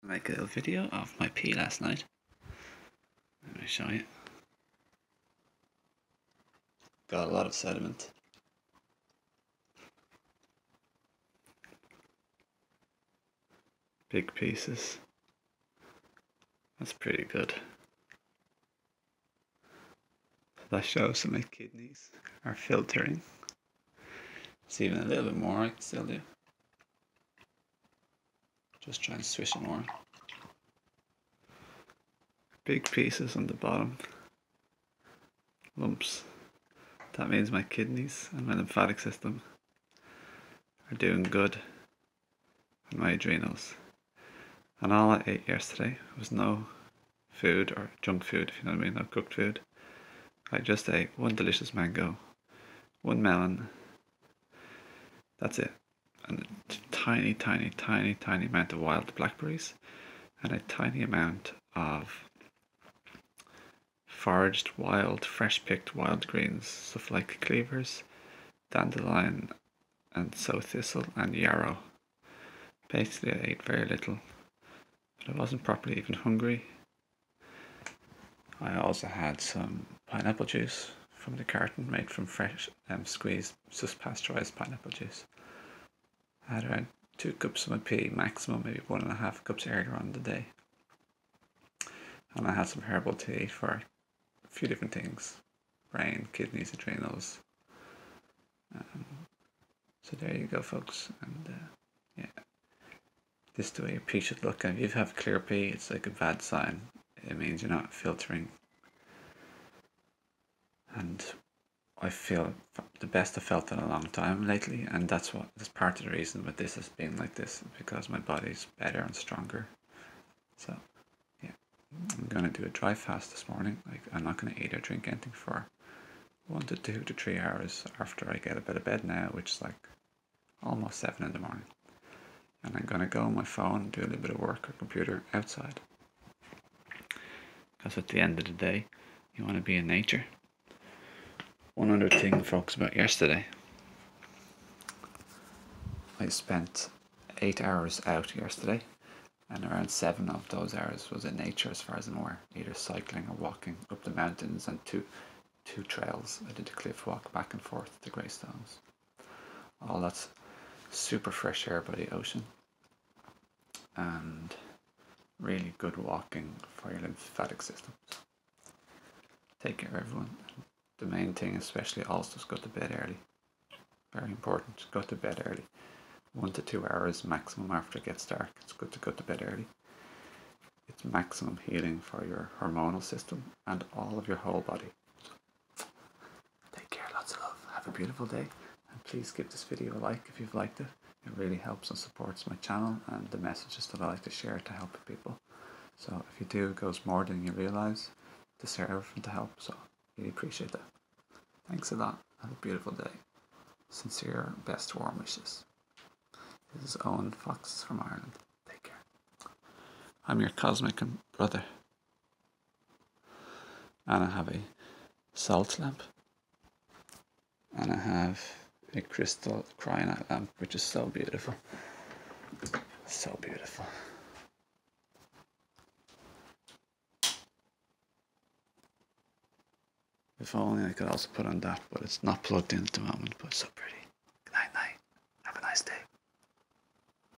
Make a little video of my pee last night. Let me show you. Got a lot of sediment. Big pieces. That's pretty good. That shows that my kidneys are filtering. It's even a little bit more I can still do. Just try and swish it more. Big pieces on the bottom. Lumps. That means my kidneys and my lymphatic system are doing good. And my adrenals. And all I ate yesterday was no food or junk food, if you know what I mean, no cooked food. I just ate one delicious mango, one melon. That's it. And a tiny amount of wild blackberries and a tiny amount of foraged wild, fresh picked wild greens, stuff like cleavers, dandelion and sow thistle and yarrow. Basically I ate very little, but I wasn't properly even hungry. I also had some pineapple juice from the carton made from fresh squeezed, just pasteurized pineapple juice. I had around 2 cups of my pee, maximum maybe 1.5 cups earlier on in the day. And I had some herbal tea for a few different things. Brain, kidneys, adrenals. So there you go folks, and yeah. This is the way your pee should look, and if you have clear pee, it's like a bad sign. It means you're not filtering. And I feel the best I've felt in a long time lately, and that's part of the reason that this has been like this, because my body's better and stronger. So yeah, I'm gonna do a dry fast this morning. Like, I'm not gonna eat or drink anything for 1 to 2 to 3 hours after I get out of bed now, which is like almost 7 in the morning. And I'm gonna go on my phone and do a little bit of work or computer outside. Because at the end of the day, you want to be in nature. One other thing, folks, about yesterday. I spent 8 hours out yesterday, and around 7 of those hours was in nature as far as I'm aware. Either cycling or walking up the mountains and two trails. I did a cliff walk back and forth to Greystones. All that's super fresh air by the ocean. And really good walking for your lymphatic system. Take care everyone. The main thing especially also is go to bed early. Very important, go to bed early. 1 to 2 hours maximum after it gets dark. It's good to go to bed early. It's maximum healing for your hormonal system and all of your whole body. Take care, lots of love. Have a beautiful day. And please give this video a like if you've liked it. It really helps and supports my channel and the messages that I like to share to help people. So if you do, it goes more than you realise to serve and to help. So really appreciate that. Thanks a lot. Have a beautiful day. Sincere best warm wishes. This is Owen Fox from Ireland. Take care. I'm your cosmic brother. And I have a salt lamp. And I have a crystal cryonite lamp, which is so beautiful. So beautiful. If only I could also put on that, but it's not plugged in at the moment, but it's so pretty.